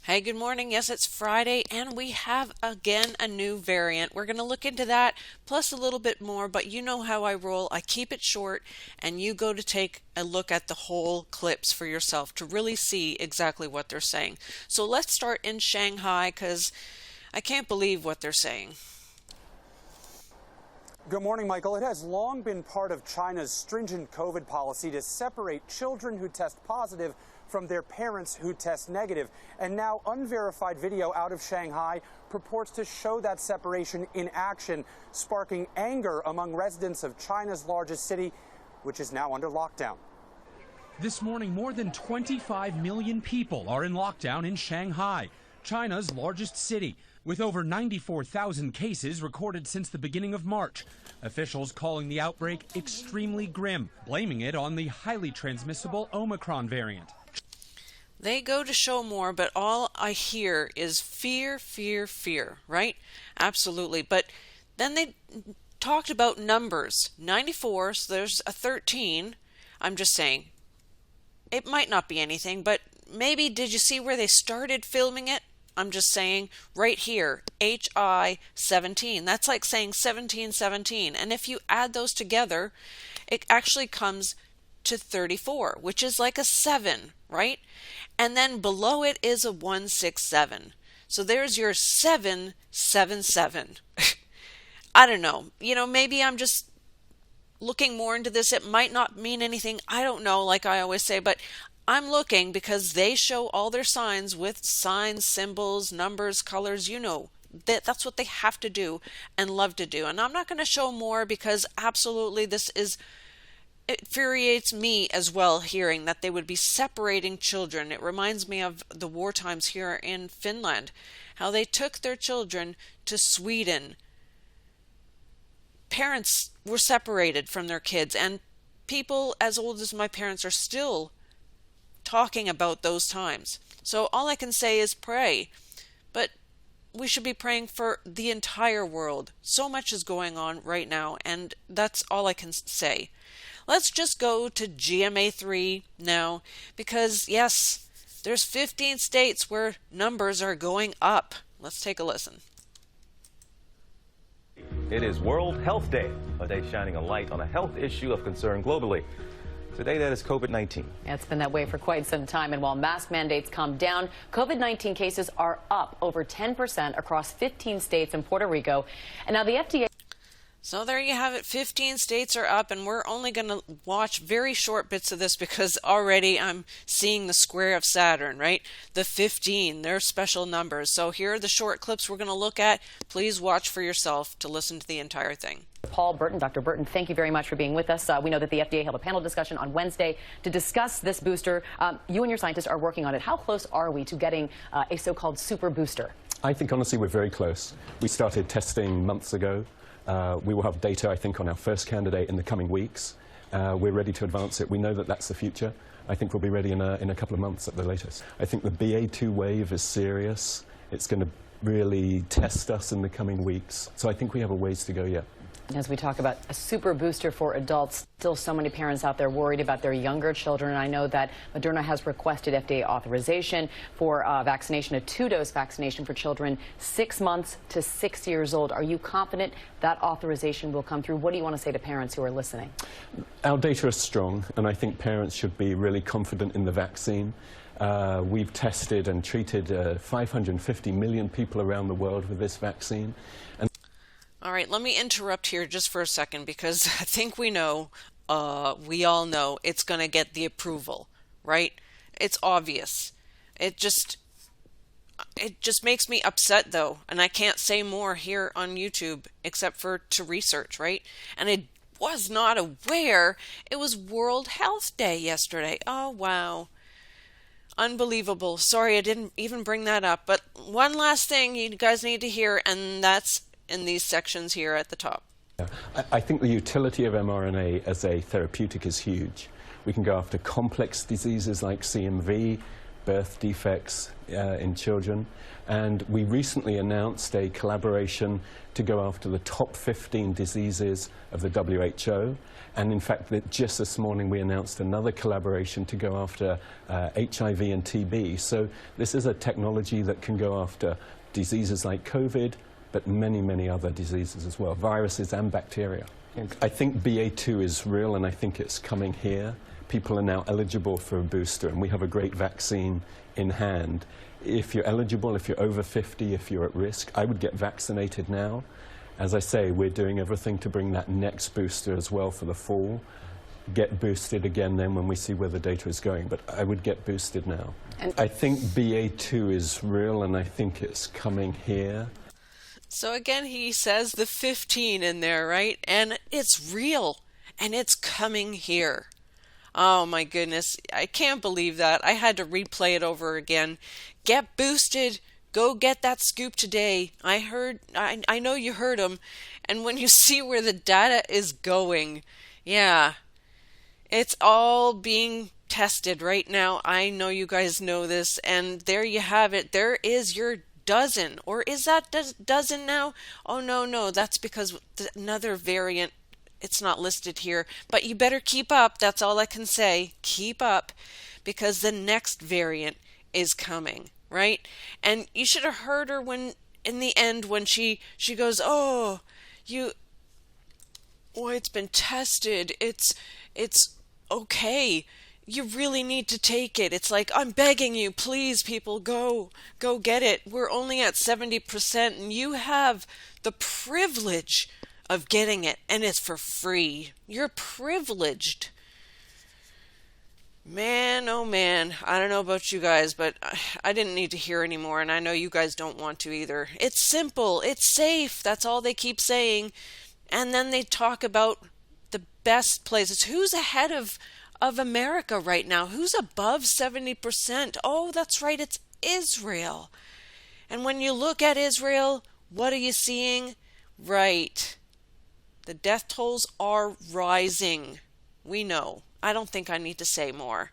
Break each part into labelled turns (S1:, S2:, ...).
S1: Hey, good morning. Yes, it's Friday, and we have again a new variant. We're going to look into that, plus a little bit more, but you know how I roll. I keep it short, and you go to take a look at the whole clips for yourself to really see exactly what they're saying. So let's start in Shanghai, because I can't believe what they're saying.
S2: Good morning, Michael. It has long been part of China's stringent COVID policy to separate children who test positive from their parents who test negative. And now unverified video out of Shanghai purports to show that separation in action, sparking anger among residents of China's largest city, which is now under lockdown.
S3: This morning, more than 25 million people are in lockdown in Shanghai, China's largest city, with over 94,000 cases recorded since the beginning of March. Officials calling the outbreak extremely grim, blaming it on the highly transmissible Omicron variant.
S1: They go to show more, but all I hear is fear, fear, fear, right? Absolutely. But then they talked about numbers. 94, so there's a 13. I'm just saying, it might not be anything, but maybe did you see where they started filming it? I'm just saying right here, HI 17. That's like saying 1717. And if you add those together, it actually comes to 34, which is like a 7, right? And then below it is a 167. So there's your 777. I don't know. Maybe I'm just looking more into this. It might not mean anything. I don't know, like I always say, but I'm looking because they show all their signs with signs, symbols, numbers, colors, that's what they have to do and love to do. And I'm not going to show more because absolutely it infuriates me as well hearing that they would be separating children. It reminds me of the war times here in Finland, how they took their children to Sweden. Parents were separated from their kids, and people as old as my parents are still talking about those times. So all I can say is pray, but we should be praying for the entire world. So much is going on right now, and that's all I can say. Let's just go to GMA3 now, because yes, there's 15 states where numbers are going up. Let's take a listen.
S4: It is World Health Day, a day shining a light on a health issue of concern globally. Today, that is COVID-19.
S5: It's been that way for quite some time, and while mask mandates calm down, COVID-19 cases are up over 10% across 15 states and Puerto Rico. And now the FDA...
S1: So there you have it. 15 states are up, and we're only going to watch very short bits of this because already I'm seeing the square of Saturn, right? The 15, they're special numbers. So here are the short clips we're going to look at. Please watch for yourself to listen to the entire thing.
S5: Paul Burton, Dr. Burton, thank you very much for being with us. We know that the FDA held a panel discussion on Wednesday to discuss this booster. You and your scientists are working on it. How close are we to getting a so-called super booster?
S6: I think, honestly, we're very close. We started testing months ago. We will have data, I think, on our first candidate in the coming weeks. We're ready to advance it. We know that that's the future. I think we'll be ready in a couple of months at the latest. I think the BA2 wave is serious. It's going to really test us in the coming weeks. So I think we have a ways to go yet.
S5: As we talk about a super booster for adults, still so many parents out there worried about their younger children. And I know that Moderna has requested FDA authorization for vaccination, a 2-dose vaccination for children 6 months to 6 years old. Are you confident that authorization will come through? What do you want to say to parents who are listening?
S6: Our data is strong, and I think parents should be really confident in the vaccine. We've tested and treated 550 million people around the world with this vaccine.
S1: All right, let me interrupt here just for a second because I think we all know it's going to get the approval, right? It's obvious. It just makes me upset though, and I can't say more here on YouTube except for to research, right? And I was not aware it was World Health Day yesterday. Oh, wow. Unbelievable. Sorry, I didn't even bring that up, but one last thing you guys need to hear, and that's in these sections here at the top.
S6: I think the utility of mRNA as a therapeutic is huge. We can go after complex diseases like CMV, birth defects in children. And we recently announced a collaboration to go after the top 15 diseases of the WHO. And in fact, just this morning we announced another collaboration to go after HIV and TB. So this is a technology that can go after diseases like COVID, but many, many other diseases as well, viruses and bacteria. I think BA2 is real, and I think it's coming here. People are now eligible for a booster, and we have a great vaccine in hand. If you're eligible, if you're over 50, if you're at risk, I would get vaccinated now. As I say, we're doing everything to bring that next booster as well for the fall. Get boosted again then when we see where the data is going, but I would get boosted now. And I think BA2 is real, and I think it's coming here.
S1: So again, he says the 15 in there, right? And it's real, and it's coming here. Oh my goodness, I can't believe that. I had to replay it over again. Get boosted. Go get that scoop today. I know you heard him. And when you see where the data is going, yeah, it's all being tested right now. I know you guys know this, and there you have it. There is your dozen. Or is that dozen now? Oh, no, that's because another variant, it's not listed here. But you better keep up. That's all I can say. Keep up, because the next variant is coming, right? And you should have heard her when, in the end, when she goes, oh, it's been tested. It's okay. You really need to take it. It's like, I'm begging you, please, people, go get it. We're only at 70%, and you have the privilege of getting it, and it's for free. You're privileged. Man, oh man, I don't know about you guys, but I didn't need to hear anymore, and I know you guys don't want to either. It's simple. It's safe. That's all they keep saying. And then they talk about the best places. Who's ahead of America right now? Who's above 70%? Oh, that's right, it's Israel. And when you look at Israel, what are you seeing? Right. The death tolls are rising. We know. I don't think I need to say more.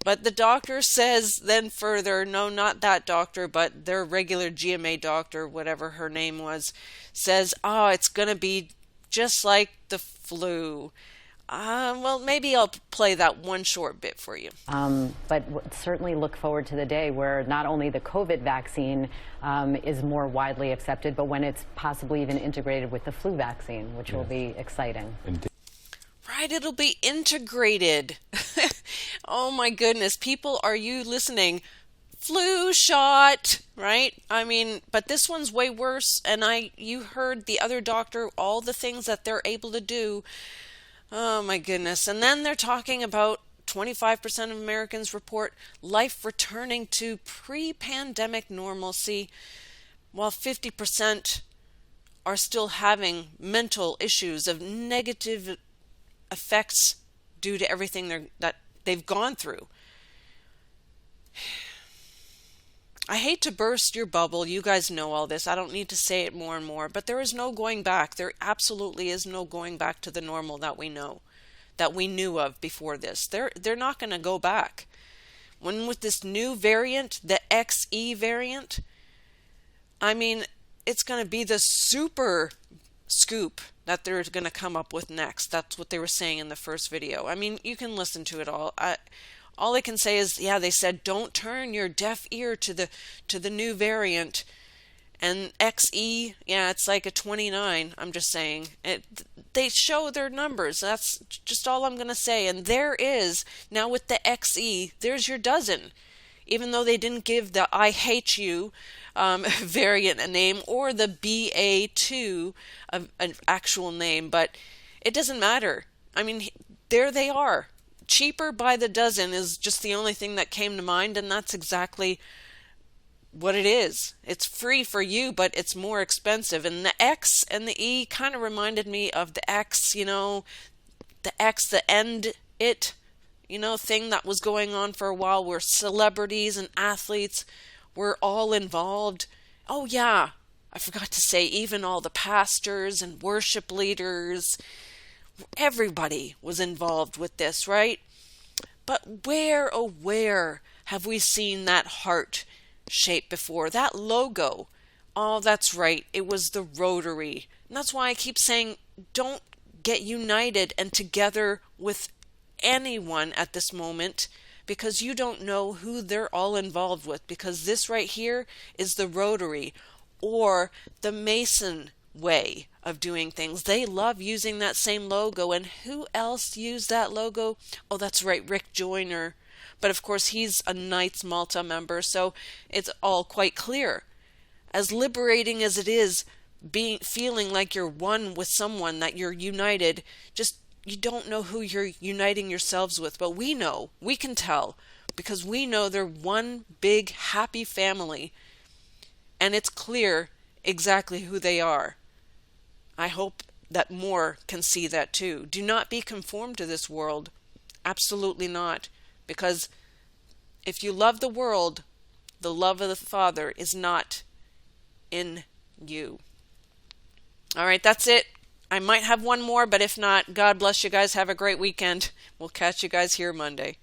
S1: But the doctor says then further, no, not that doctor, but their regular GMA doctor, whatever her name was, says, it's going to be just like the flu. Well, maybe I'll play that one short bit for you.
S5: But certainly look forward to the day where not only the COVID vaccine is more widely accepted, but when it's possibly even integrated with the flu vaccine, which will be exciting.
S6: Indeed.
S1: Right, it'll be integrated. Oh my goodness, people, are you listening? Flu shot, right? I mean, but this one's way worse, and you heard the other doctor, all the things that they're able to do. Oh my goodness. And then they're talking about 25% of Americans report life returning to pre-pandemic normalcy, while 50% are still having mental issues of negative effects due to everything that they've gone through. I hate to burst your bubble. You guys know all this. I don't need to say it more and more, but there is no going back. There absolutely is no going back to the normal that we know, that we knew of before this. They're not going to go back. When with this new variant, the XE variant, I mean, it's going to be the super scoop that they're going to come up with next. That's what they were saying in the first video. I mean, you can listen to it all. All I can say is, yeah, they said don't turn your deaf ear to the new variant. And XE, yeah, it's like a 29. I'm just saying. They show their numbers. That's just all I'm going to say. And there is, now with the XE, there's your dozen. Even though they didn't give the I hate you variant a name, or the BA2 an actual name, but it doesn't matter. I mean, there they are. Cheaper by the dozen is just the only thing that came to mind, and that's exactly what it is. It's free for you, but it's more expensive. And the X and the E kind of reminded me of the X, the X, the end it, thing that was going on for a while, where celebrities and athletes were all involved. Oh yeah, I forgot to say, even all the pastors and worship leaders, everybody was involved with this, right? But where, oh where, have we seen that heart shape before? That logo. Oh, that's right. It was the Rotary. And that's why I keep saying don't get united and together with anyone at this moment, because you don't know who they're all involved with, because this right here is the Rotary or the Mason way of doing things. They love using that same logo. And who else used that logo? Oh, that's right, Rick Joyner. But of course, he's a Knights Malta member, so it's all quite clear. As liberating as it is, feeling like you're one with someone, that you're united, just you don't know who you're uniting yourselves with. But we know, we can tell, because we know they're one big happy family, and it's clear exactly who they are. I hope that more can see that too. Do not be conformed to this world. Absolutely not. Because if you love the world, the love of the Father is not in you. All right, that's it. I might have one more, but if not, God bless you guys. Have a great weekend. We'll catch you guys here Monday.